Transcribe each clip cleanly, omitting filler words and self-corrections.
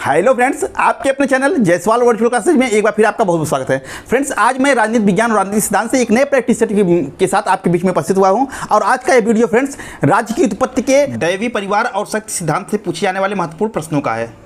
Hello friends, आपके अपने channel Jaiswal virtual classes में एक बार फिर आपका बहुत बहुत स्वागत है। फ्रेंड्स, आज मैं राजनीति विज्ञान और राजनीतिक सिद्धांत से एक नए प्रैक्टिस सेट के साथ आपके बीच में उपस्थित हुआ हूं और आज का ये वीडियो फ्रेंड्स राज्य की उत्पत्ति के दैवीय परिवार और शक्ति सिद्धांत से पूछे जाने वाले महत्वपूर्ण प्रश्नों का है।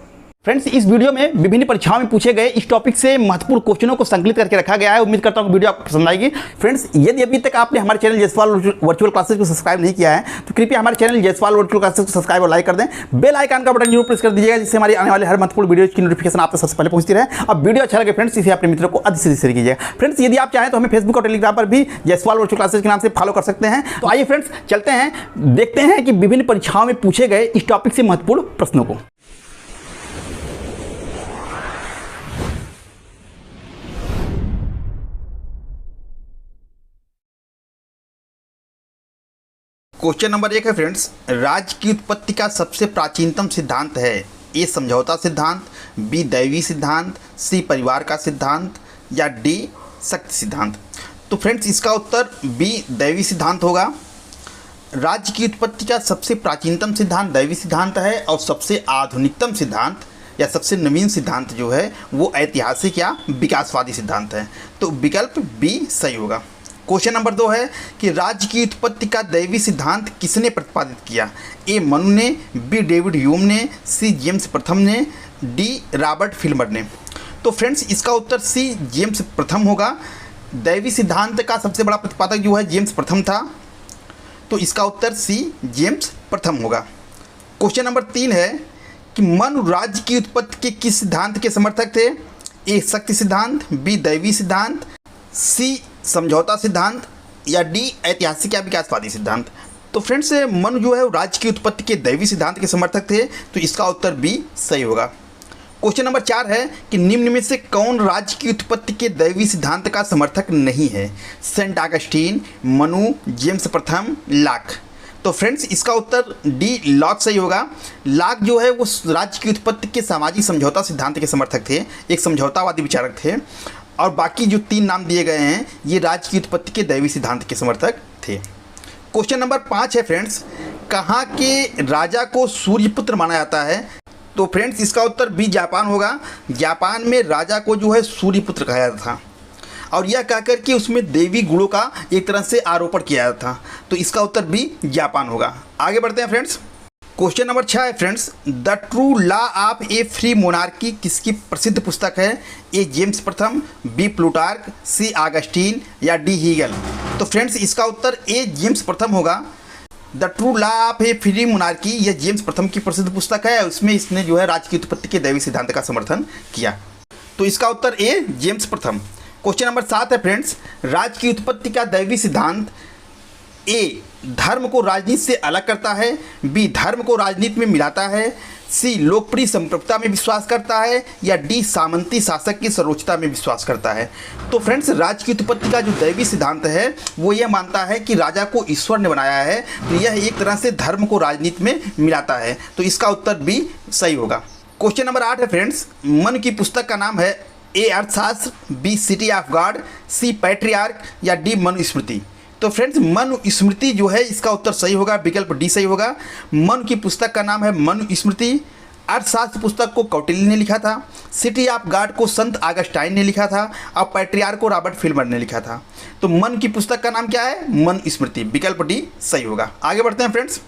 फ्रेंड्स, इस वीडियो में विभिन्न परीक्षाओं में पूछे गए इस टॉपिक से महत्वपूर्ण क्वेश्चनों को संकलित करके रखा गया है। उम्मीद करता हूं वीडियो आपको पसंद आएगी। फ्रेंड्स, यदि अभी तक आपने हमारे चैनल जायसवाल वर्चुअल क्लासेस को सब्सक्राइब नहीं किया है तो कृपया हमारे चैनल जायसवाल वर्चुअल क्लासेस को सब्सक्राइब और लाइक कर दें। बेल आइकन का बटन जरूर प्रेस कर दीजिएगा जिससे हमारी आने वाले हर महत्वपूर्ण वीडियो की नोटिफिकेशन आप तक सबसे पहले पहुंचती रहे। अब वीडियो अच्छा लगे फ्रेंड्स, इसे अपने मित्रों को अधिक से अधिक शेयर कीजिएगा। फ्रेंड्स, यदि आप चाहें तो हमें फेसबुक और टेलीग्राम पर भी जायसवाल वर्चुअल क्लासेस के नाम से फॉलो कर सकते हैं। तो आइए फ्रेंड्स चलते हैं, देखते हैं कि विभिन्न परीक्षाओं में पूछे गए इस टॉपिक से महत्वपूर्ण प्रश्नों को। क्वेश्चन नंबर 1 है फ्रेंड्स, राज्य की उत्पत्ति का सबसे प्राचीनतम सिद्धांत है ए समझौता सिद्धांत, बी दैवीय सिद्धांत, सी परिवार का सिद्धांत या डी शक्ति सिद्धांत। तो फ्रेंड्स, इसका उत्तर बी दैवीय सिद्धांत होगा। राज्य की उत्पत्ति का सबसे प्राचीनतम सिद्धांत दैवीय सिद्धांत है और सबसे आधुनिकतम सिद्धांत या सबसे नवीन सिद्धांत जो है वो ऐतिहासिक या विकासवादी सिद्धांत है। तो विकल्प बी सही होगा। क्वेश्चन नंबर 2 है कि राज्य की उत्पत्ति का दैवीय सिद्धांत किसने प्रतिपादित किया? ए मनु ने, बी डेविड ह्यूम ने, सी जेम्स प्रथम ने, डी रॉबर्ट फिल्मर ने। तो फ्रेंड्स, इसका उत्तर सी जेम्स प्रथम होगा। दैवीय सिद्धांत का सबसे बड़ा प्रतिपादक जो है जेम्स प्रथम था, तो इसका उत्तर सी जेम्स प्रथम होगा। क्वेश्चन नंबर 3 है कि मनु राज्य की उत्पत्ति के किस सिद्धांत के समर्थक थे? ए शक्ति सिद्धांत, बी दैवीय सिद्धांत, सी समझौता सिद्धांत या डी ऐतिहासिक या विकासवादी सिद्धांत। तो फ्रेंड्स, मनु जो है राज्य की उत्पत्ति के दैवीय सिद्धांत के समर्थक थे, तो इसका उत्तर बी सही होगा। क्वेश्चन नंबर 4 है कि निम्न में से कौन राज्य की उत्पत्ति के दैवीय सिद्धांत का समर्थक नहीं है? सेंट ऑगस्टीन, मनु, जेम्स प्रथम, लाक। तो फ्रेंड्स, इसका उत्तर डी लॉक सही होगा। लाक जो है वो राज्य की उत्पत्ति के सामाजिक समझौता सिद्धांत के समर्थक थे, एक समझौतावादी विचारक थे, और बाकी जो 3 नाम दिए गए हैं ये राज्य की उत्पत्ति के दैवीय सिद्धांत के समर्थक थे। क्वेश्चन नंबर 5 है फ्रेंड्स, कहाँ के राजा को सूर्यपुत्र माना जाता है? तो फ्रेंड्स, इसका उत्तर बी जापान होगा। जापान में राजा को जो है सूर्यपुत्र कहा जाता था और यह कहकर के उसमें देवी गुणों का एक तरह से आरोपण किया जाता था, तो इसका उत्तर बी जापान होगा। आगे बढ़ते हैं फ्रेंड्स। क्वेश्चन नंबर 6 है friends, the true law of A free monarchy किसकी प्रसिद्ध पुस्तक है? ए जेम्स प्रथम, बी प्लूटार्क, सी ऑगस्टीन या डी हीगल। तो फ्रेंड्स, इसका उत्तर ए जेम्स प्रथम होगा। The true law of A free monarchy यह जेम्स प्रथम की प्रसिद्ध पुस्तक है, उसमें इसने जो है राज्य की उत्पत्ति के दैवीय सिद्धांत का समर्थन किया, तो इसका उत्तर ए जेम्स प्रथम। क्वेश्चन नंबर 7 है फ्रेंड्स, राज्य की उत्पत्ति का दैवीय सिद्धांत ए धर्म को राजनीति से अलग करता है, बी धर्म को राजनीति में मिलाता है, सी लोकप्रिय संप्रभुता में विश्वास करता है या डी सामंती शासक की सर्वोच्चता में विश्वास करता है। तो फ्रेंड्स, राज्य की उत्पत्ति का जो दैवीय सिद्धांत है वो यह मानता है कि राजा को ईश्वर ने बनाया है, तो यह एक तरह से धर्म को राजनीति में मिलाता है, तो इसका उत्तर बी सही होगा। क्वेश्चन नंबर 8 है फ्रेंड्स, मनु की पुस्तक का नाम है A Arthashastra, B city of God, C patriarch या डी मनुस्मृति। तो फ्रेंड्स, मनुस्मृति जो है इसका उत्तर सही होगा, विकल्प डी सही होगा। मनु की पुस्तक का नाम है मनुस्मृति। अर्थशास्त्र पुस्तक को कौटिल्य ने लिखा था, सिटी ऑफ गॉड को संत ऑगस्टाइन ने लिखा था और पैट्रियार्क को रॉबर्ट फिल्मर ने लिखा था। तो मनु की पुस्तक का नाम क्या है? मनुस्मृति, विकल्प डी सही होगा। आगे बढ़ते हैं फ्रेंड्स।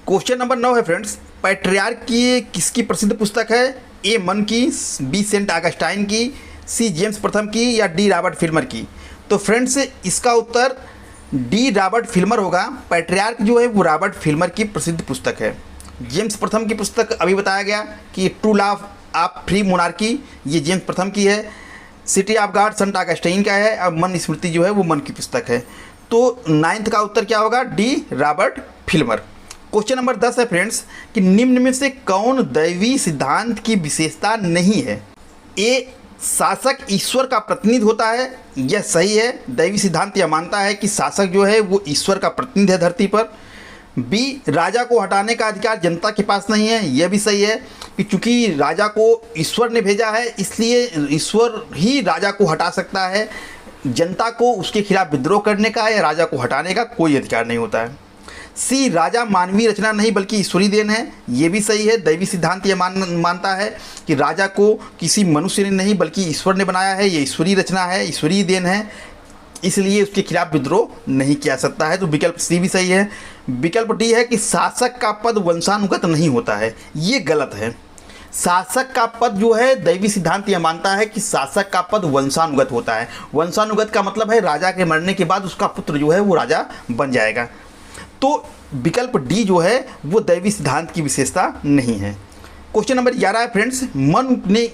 क्वेश्चन नंबर 9 है फ्रेंड्स, पैट्रियार्क की किसकी प्रसिद्ध पुस्तक है? ए मनु की, बी सेंट ऑगस्टाइन की, सी जेम्स प्रथम की या डी रॉबर्ट फिल्मर की। तो फ्रेंड्स, इसका उत्तर डी रॉबर्ट फिल्मर होगा। पैट्रियार्क जो है वो रॉबर्ट फिल्मर की प्रसिद्ध पुस्तक है। जेम्स प्रथम की पुस्तक अभी बताया गया कि true law of free monarchy ये जेम्स प्रथम की है, city of God Sant Augustine का है और मनुस्मृति जो है वो मनु की पुस्तक है। तो 9th का उत्तर क्या होगा? D Robert Filmer. Question number 10 है फ्रेंड्स कि निम्न में से कौन दैवीय सिद्धांत की विशेषता नहीं है? ए शासक ईश्वर का प्रतिनिधि होता है, यह सही है। दैवीय सिद्धांत यह मानता है कि शासक जो है वो ईश्वर का प्रतिनिधि है धरती पर। बी राजा को हटाने का अधिकार जनता के पास नहीं है, यह भी सही है कि चूंकि राजा को ईश्वर ने भेजा है इसलिए ईश्वर ही राजा को हटा सकता है, जनता को उसके खिलाफ विद्रोह करने का या राजा को हटाने का कोई अधिकार नहीं होता है। सी राजा मानवीय रचना नहीं बल्कि ईश्वरीय देन है, ये भी सही है। दैवी सिद्धांत ये मानता है कि राजा को किसी मनुष्य ने नहीं बल्कि ईश्वर ने बनाया है, ये ईश्वरीय रचना है, ईश्वरीय देन है, इसलिए उसके खिलाफ विद्रोह नहीं किया सकता है। तो विकल्प सी भी सही है। विकल्प डी है कि शासक का पद वंशानुगत नहीं होता है, ये गलत है। शासक का पद जो है दैवी सिद्धांत यह मानता है कि शासक का पद वंशानुगत होता है। वंशानुगत का मतलब है राजा के मरने के बाद उसका पुत्र जो है वो राजा बन जाएगा। तो विकल्प डी जो है वो दैवी सिद्धांत की विशेषता नहीं है। क्वेश्चन नंबर 11 है फ्रेंड्स, मन ने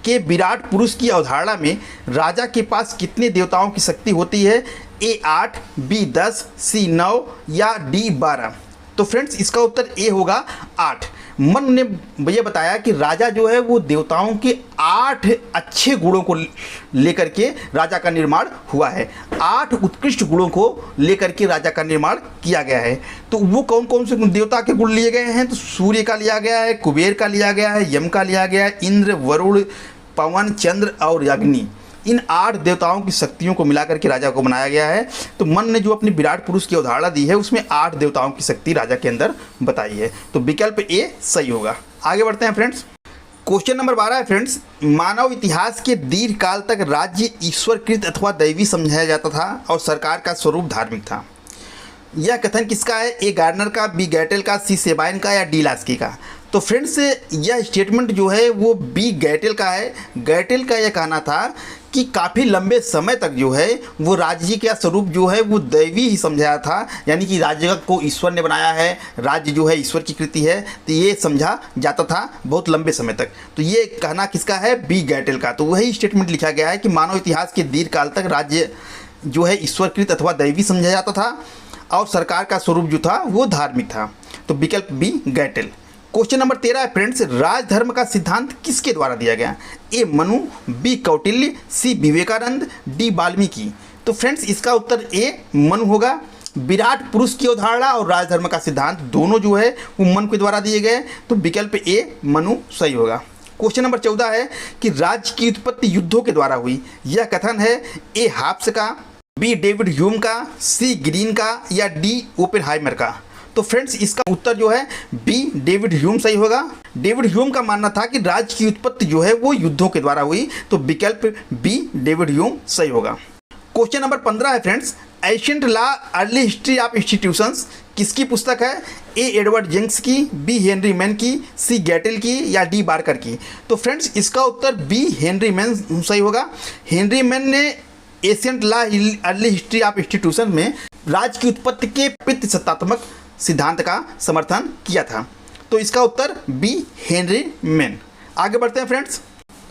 के विराट पुरुष की अवधारणा में राजा के पास कितने देवताओं की शक्ति होती है? ए 8, बी 10, सी 9 या डी 12। तो फ्रेंड्स इसका उत्तर ए होगा 8। मन ने ये बताया कि राजा जो है वो देवताओं के 8 अच्छे गुणों को लेकर के राजा का निर्माण हुआ है। 8 उत्कृष्ट गुणों को लेकर के राजा का निर्माण किया गया है। तो वो कौन कौन से देवता के गुण लिए गए हैं? तो सूर्य का लिया गया है, कुबेर का लिया गया है, यम का लिया गया है, इंद्र, वरुण, पवन, चंद्र और अग्नि। इन 8 देवताओं की शक्तियों को मिलाकर के राजा को बनाया गया है। तो मन ने जो अपनी विराट पुरुष की अवधारणा दी है उसमें 8 देवताओं की शक्ति राजा के अंदर बताई है। तो विकल्प ए सही होगा। आगे बढ़ते हैं फ्रेंड्स। क्वेश्चन नंबर 12 है फ्रेंड्स, मानव इतिहास के दीर्घ काल तक राज्य ईश्वरकृत अथवा दैवी समझाया जाता था और सरकार का स्वरूप धार्मिक था। यह कथन किसका है? ए गार्डनर का, बी गैटेल का, सी सेबाइन का या डी लास्की का। तो फ्रेंड्स यह स्टेटमेंट जो है वो बी गैटेल का है। गैटेल का यह कहना था कि काफ़ी लंबे समय तक जो है वो राज्य का स्वरूप जो है वो दैवी ही समझाया था, यानी कि राज्य को ईश्वर ने बनाया है, राज्य जो है ईश्वर की कृति है, तो ये समझा जाता था बहुत लंबे समय तक। तो ये कहना किसका है? बी गैटेल का। तो वही स्टेटमेंट लिखा गया है कि मानव इतिहास के दीर्घ काल तक राज्य जो है ईश्वरकृत अथवा दैवी समझा जाता था और सरकार का स्वरूप जो था वो धार्मिक था। तो विकल्प बी गैटेल। क्वेश्चन नंबर 13 है फ्रेंड्स, राजधर्म का सिद्धांत किसके द्वारा दिया गया? ए मनु, बी कौटिल्य, सी विवेकानंद, डी वाल्मीकि। तो फ्रेंड्स इसका उत्तर ए मनु होगा। विराट पुरुष की अवधारणा और राजधर्म का सिद्धांत दोनों जो है वो मनु के द्वारा दिए गए। तो विकल्प ए मनु सही होगा। क्वेश्चन नंबर 14 है कि राज्य की उत्पत्ति युद्धों के द्वारा हुई। यह कथन है ए हाब्स का, बी डेविड ह्यूम का, सी ग्रीन का या डी ओपेनहाइमर का। तो फ्रेंड्स इसका उत्तर जो है बी डेविड ह्यूम सही होगा। डेविड ह्यूम का मानना था कि राज्य की उत्पत्ति जो है वो युद्धों के द्वारा हुई। तो विकल्प बी डेविड ह्यूम सही होगा। क्वेश्चन नंबर 15 है friends, ancient law early history of institutions किसकी पुस्तक है? ए एडवर्ड जेंक्स की, बी हेनरी मैन की, सी गैटेल की या डी बार्कर की। तो फ्रेंड्स इसका उत्तर बी हेनरी मैन सही होगा। हेनरी मैन ने ancient law early history of institution में राज्य की उत्पत्ति के पितृसत्तात्मक सिद्धांत का समर्थन किया था। तो इसका उत्तर बी हेनरी मैन। आगे बढ़ते हैं फ्रेंड्स।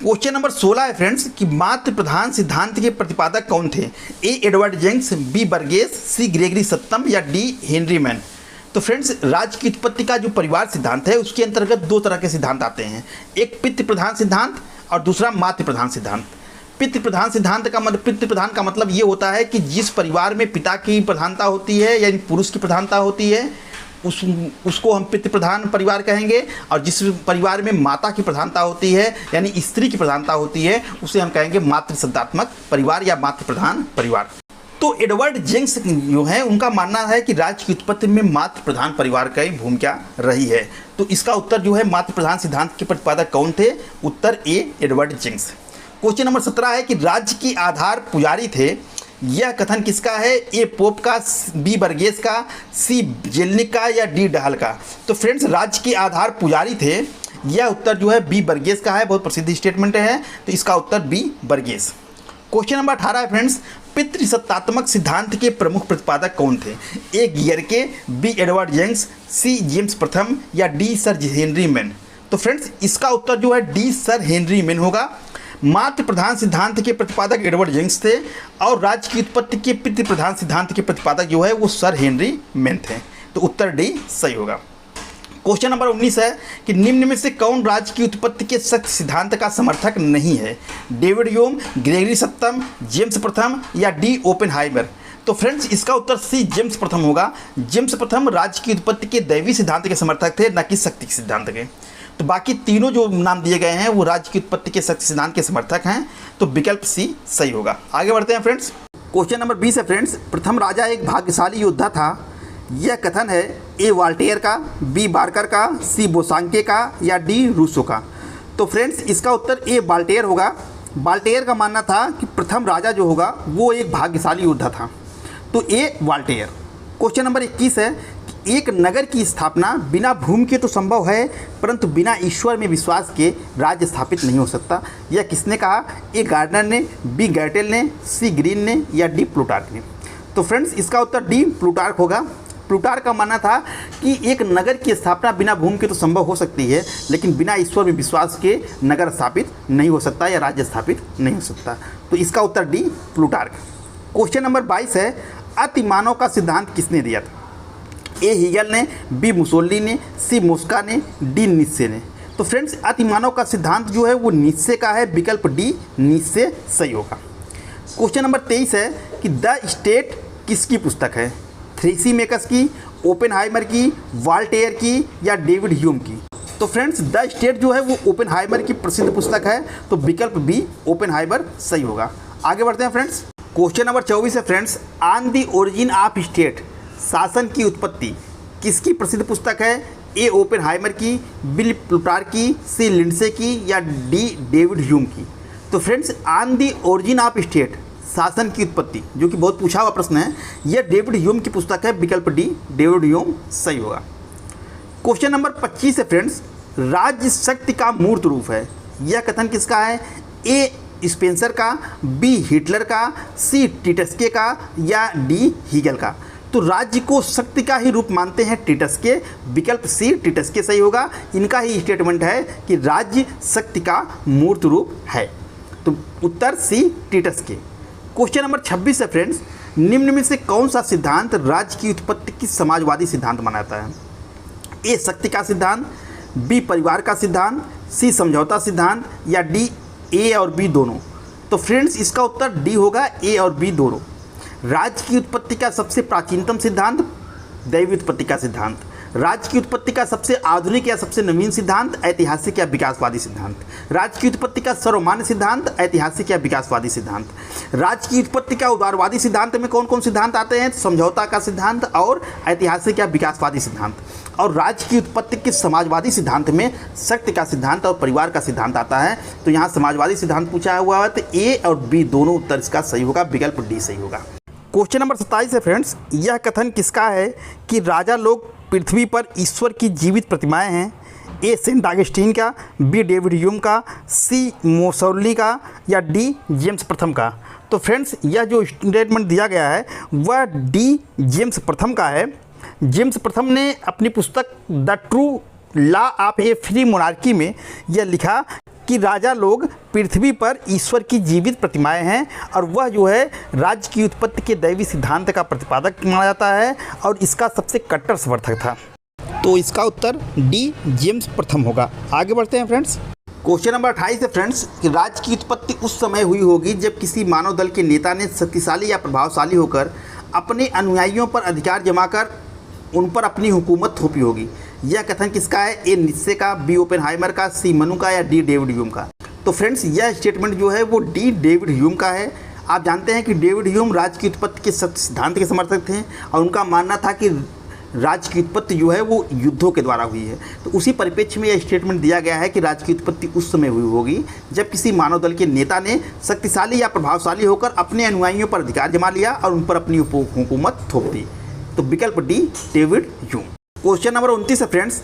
क्वेश्चन नंबर 16 है फ्रेंड्स कि मातृ प्रधान सिद्धांत के प्रतिपादक कौन थे? ए एडवर्ड जेंक्स, बी बर्गेस, सी ग्रेगरी सप्तम या डी हेनरी मैन। तो फ्रेंड्स राज्य की उत्पत्ति का जो परिवार सिद्धांत है उसके अंतर्गत 2 तरह के सिद्धांत आते हैं, एक पितृ प्रधान सिद्धांत और दूसरा मातृ प्रधान सिद्धांत। पितृ प्रधान सिद्धांत का मतलब, पितृ प्रधान का मतलब ये होता है कि जिस परिवार में पिता की प्रधानता होती है यानी पुरुष की प्रधानता होती है उसको हम पितृ प्रधान परिवार कहेंगे, और जिस परिवार में माता की प्रधानता होती है यानी स्त्री की प्रधानता होती है उसे हम कहेंगे मातृ सत्तात्मक परिवार या मातृ प्रधान परिवार। तो एडवर्ड जेंक्स जो है उनका मानना है कि राज्य की उत्पत्ति में मातृ प्रधान परिवार की भूमिका रही है। तो इसका उत्तर जो है मातृ प्रधान सिद्धांत के प्रतिपादक कौन थे? उत्तर ए एडवर्ड जेंक्स। क्वेश्चन नंबर 17 है कि राज्य की आधार पुजारी थे। यह कथन किसका है? ए पोप का, बी बर्गेस का, सी जेलनिक का या डी डहल का। तो फ्रेंड्स राज्य के आधार पुजारी थे, यह उत्तर जो है बी बर्गेस का है, बहुत प्रसिद्ध स्टेटमेंट है। तो इसका उत्तर बी बर्गेस। क्वेश्चन नंबर 18 है फ्रेंड्स, पितृसत्तात्मक सिद्धांत के प्रमुख प्रतिपादक कौन थे? ए गियरके, बी एडवर्ड जेंक्स, सी जेम्स प्रथम या डी सर हेनरी मैन। तो फ्रेंड्स इसका उत्तर जो है डी सर हेनरी मैन होगा। मातृ प्रधान सिद्धांत के प्रतिपादक एडवर्ड जेंक्स थे और राज्य की उत्पत्ति के पितृ प्रधान सिद्धांत के प्रतिपादक जो है वो सर हेनरी मैन थे। तो उत्तर डी सही होगा। क्वेश्चन नंबर 19 है कि निम्न में से कौन राज्य की उत्पत्ति के सख्त सिद्धांत का समर्थक नहीं है? डेविड ह्यूम, ग्रेगरी सप्तम, जेम्स प्रथम या डी ओपेनहाइमर। तो फ्रेंड्स इसका उत्तर सी जेम्स प्रथम होगा। जेम्स प्रथम राज्य की उत्पत्ति के दैवी सिद्धांत के समर्थक थे, न कि शक्ति सिद्धांत के। तो बाकी तीनों जो नाम दिए गए हैं वो राज्य की उत्पत्ति के शक्ति सिद्धांत के समर्थक हैं। तो विकल्प सी सही होगा। आगे बढ़ते हैं फ्रेंड्स। क्वेश्चन नंबर 20 है फ्रेंड्स, प्रथम राजा एक भाग्यशाली योद्धा था। यह कथन है ए वाल्टेयर का, बी बार्कर का, सी बोसांके का या डी रूसो का। तो फ्रेंड्स इसका उत्तर ए वाल्टेयर होगा। वाल्टेयर का मानना था कि प्रथम राजा जो होगा वो एक भाग्यशाली योद्धा था, तो ए वाल्टेयर। क्वेश्चन नंबर 21 है कि एक नगर की स्थापना बिना भूमि के तो संभव है, परंतु बिना ईश्वर में विश्वास के राज्य स्थापित नहीं हो सकता। यह किसने कहा? ए गार्डनर ने, बी गैटेल ने, सी ग्रीन ने या डी प्लूटार्क ने। तो फ्रेंड्स इसका उत्तर डी प्लूटार्क होगा। प्लूटार्क का मानना था कि एक नगर की स्थापना बिना भूमि के तो संभव हो सकती है, लेकिन बिना ईश्वर में विश्वास के नगर स्थापित नहीं हो सकता या राज्य स्थापित नहीं हो सकता। तो इसका उत्तर डी प्लूटार्क। क्वेश्चन नंबर 22 है अतिमानव का सिद्धांत किसने दिया था? ए हीगल ने, बी मुसोल्ली ने, सी मोस्का ने, डी नीत्शे ने। तो फ्रेंड्स अतिमानव का सिद्धांत जो है वो नीत्शे का है, विकल्प डी नीत्शे सही होगा। क्वेश्चन नंबर 23 है कि द स्टेट किसकी पुस्तक है? थ्रेसी मेकर्स की, ओपेनहाइमर की, वाल्टेयर की या डेविड ह्यूम की। तो फ्रेंड्स द स्टेट जो है वो ओपेनहाइमर की प्रसिद्ध पुस्तक है, तो विकल्प बी ओपेनहाइमर सही होगा। आगे बढ़ते हैं फ्रेंड्स। क्वेश्चन नंबर 24 है friends on the origin of state, शासन की उत्पत्ति किसकी प्रसिद्ध पुस्तक है? ए ओपेनहाइमर की, बी प्लूटार्क की, सी लिंडसे की या डी डेविड ह्यूम की। तो friends on the origin of state, शासन की उत्पत्ति, जो कि बहुत पूछा हुआ प्रश्न है, यह डेविड ह्यूम की पुस्तक है, विकल्प डी डेविड ह्यूम सही होगा। क्वेश्चन नंबर 25 है फ्रेंड्स राज्य शक्ति का मूर्त रूप है, यह कथन किसका है? ए स्पेंसर का, बी हिटलर का, सी टिटस्के का या डी हीगल का। तो राज्य को शक्ति का ही रूप मानते हैं टिटस्के, विकल्प सी टिटस्के सही होगा। इनका ही स्टेटमेंट है कि राज्य शक्ति का मूर्त रूप है, तो उत्तर सी टिटस्के। क्वेश्चन नंबर 26 है फ्रेंड्स निम्न में से कौन सा सिद्धांत राज्य की उत्पत्ति की समाजवादी सिद्धांत मानता है? ए शक्ति का सिद्धांत, बी परिवार का सिद्धांत, सी समझौता सिद्धांत या डी ए और बी दोनों। तो फ्रेंड्स इसका उत्तर डी होगा, ए और बी दोनों। राज्य की उत्पत्ति का सबसे प्राचीनतम सिद्धांत दैवी उत्पत्ति का सिद्धांत। राज्य की उत्पत्ति का सबसे आधुनिक या सबसे नवीन सिद्धांत ऐतिहासिक या विकासवादी सिद्धांत। राज्य की उत्पत्ति का सर्वमान्य सिद्धांत ऐतिहासिक या विकासवादी सिद्धांत। राज्य की उत्पत्ति का उदारवादी सिद्धांत में कौन कौन सिद्धांत आते हैं? समझौता का सिद्धांत और ऐतिहासिक या विकासवादी सिद्धांत। और राज्य की उत्पत्ति के समाजवादी सिद्धांत में शक्ति का सिद्धांत और परिवार का सिद्धांत आता है। तो यहाँ समाजवादी सिद्धांत पूछा हुआ है, तो ए और बी दोनों उत्तर इसका सही होगा, विकल्प डी सही होगा। क्वेश्चन नंबर 27 है फ्रेंड्स यह कथन किसका है कि राजा लोग पृथ्वी पर ईश्वर की जीवित प्रतिमाएं हैं? ए सेंट ऑगस्टीन का, बी डेविड ह्यूम का, सी मुसोल्ली का या डी जेम्स प्रथम का। तो फ्रेंड्स यह जो स्टेटमेंट दिया गया है वह डी जेम्स प्रथम का है। जेम्स प्रथम ने अपनी पुस्तक the true law of A free monarchy में यह लिखा कि राजा लोग पृथ्वी पर ईश्वर की जीवित प्रतिमाएं हैं, और वह जो है राज्य की उत्पत्ति के दैवी सिद्धांत का प्रतिपादक माना जाता है और इसका सबसे कट्टर समर्थक था। तो इसका उत्तर डी जेम्स प्रथम होगा। आगे बढ़ते हैं फ्रेंड्स। क्वेश्चन नंबर 28 है फ्रेंड्स कि राज्य की उत्पत्ति उस समय हुई होगी जब किसी मानव दल के नेता ने शक्तिशाली या प्रभावशाली होकर अपने अनुयायियों पर अधिकार जमाकर उन पर अपनी हुकूमत थोपी होगी। यह कथन किसका है? ए नीत्शे का, बी ओपेनहाइमर का, सी मनु का या डी डेविड ह्यूम का। तो फ्रेंड्स यह स्टेटमेंट जो है वो डी डेविड ह्यूम का है। आप जानते हैं कि डेविड ह्यूम राज्य की उत्पत्ति के सिद्धांत के समर्थक थे और उनका मानना था कि राज्य की उत्पत्ति जो है वो युद्धों के द्वारा हुई है। तो उसी परिप्रेक्ष्य में यह स्टेटमेंट दिया गया है कि राज्य की उत्पत्ति उस समय हुई होगी जब किसी मानव दल के नेता ने शक्तिशाली या प्रभावशाली होकर अपने अनुयायियों पर अधिकार जमा लिया और उन पर अपनी हुकूमत थोप दी। तो विकल्प D David Hume. Question number 29 है फ्रेंड्स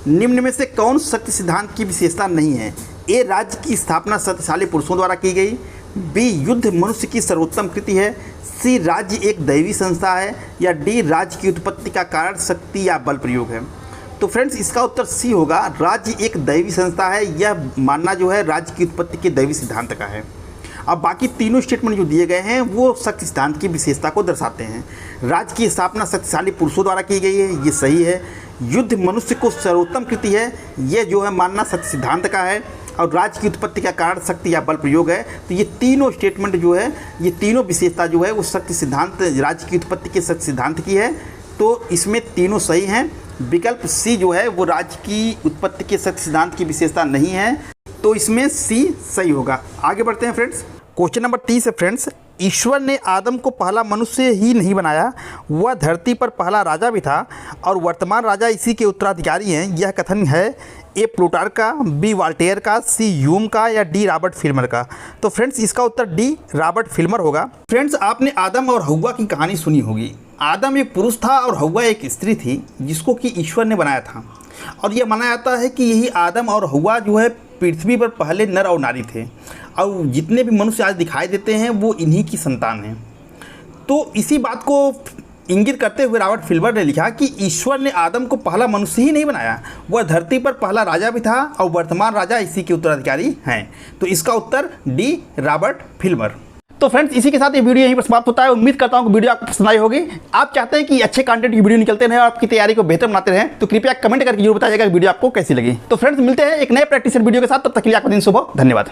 निम्न में से कौन शक्ति सिद्धांत की विशेषता नहीं है? ए राज्य की स्थापना शक्तिशाली पुरुषों द्वारा की गई, बी युद्ध मनुष्य की सर्वोत्तम कृति है, सी राज्य एक दैवी संस्था है या डी राज्य की उत्पत्ति का कारण शक्ति या बल प्रयोग है। तो फ्रेंड्स इसका उत्तर सी होगा, राज्य एक दैवी संस्था है। यह मानना जो है राज्य की उत्पत्ति के दैवी सिद्धांत का है। अब बाकी तीनों स्टेटमेंट जो दिए गए हैं वो शक्ति सिद्धांत की विशेषता को दर्शाते हैं। राज्य की स्थापना शक्तिशाली पुरुषों द्वारा की गई है, ये सही है। युद्ध मनुष्य को सर्वोत्तम कृति है, ये जो है मानना शक्ति सिद्धांत का है। और राज्य की उत्पत्ति का कारण शक्ति या बल प्रयोग है। तो ये तीनों स्टेटमेंट जो है, ये तीनों विशेषता जो है वो शक्ति सिद्धांत, राज्य की उत्पत्ति के शक्ति सिद्धांत की है। तो इसमें तीनों सही हैं। विकल्प सी जो है वो राज्य की उत्पत्ति के शक्ति सिद्धांत की विशेषता नहीं है, तो इसमें सी सही होगा। आगे बढ़ते हैं फ्रेंड्स। क्वेश्चन नंबर 30 है फ्रेंड्स ईश्वर ने आदम को पहला मनुष्य ही नहीं बनाया, वह धरती पर पहला राजा भी था और वर्तमान राजा इसी के उत्तराधिकारी हैं। यह कथन है ए प्लूटार्क का, बी वाल्टेयर का, सी ह्यूम का या डी रॉबर्ट फिल्मर का। तो फ्रेंड्स इसका उत्तर डी रॉबर्ट फिल्मर होगा। फ्रेंड्स आपने आदम और हव्वा की कहानी सुनी होगी। आदम एक पुरुष था और हव्वा एक स्त्री थी जिसको कि ईश्वर ने बनाया था। और यह माना जाता है कि यही आदम और हव्वा जो है पृथ्वी पर पहले नर और नारी थे और जितने भी मनुष्य आज दिखाई देते हैं वो इन्हीं की संतान हैं। तो इसी बात को इंगित करते हुए रॉबर्ट फिल्मर ने लिखा कि ईश्वर ने आदम को पहला मनुष्य ही नहीं बनाया, वह धरती पर पहला राजा भी था और वर्तमान राजा इसी के उत्तराधिकारी हैं। तो इसका उत्तर डी रॉबर्ट फिल्मर। तो फ्रेंड्स इसी के साथ ये वीडियो यहीं पर समाप्त होता है। उम्मीद करता हूँ कि वीडियो आपको पसंद आई होगी। आप चाहते हैं कि अच्छे कंटेंट की वीडियो निकलते रहें और आपकी तैयारी को बेहतर बनाते रहें, तो कृपया कमेंट करके जरूर बताइएगा वीडियो आपको कैसी लगी। तो फ्रेंड्स मिलते हैं एक नए प्रैक्टिस वीडियो के साथ, तब तक के लिए आपका दिन शुभ हो। धन्यवाद।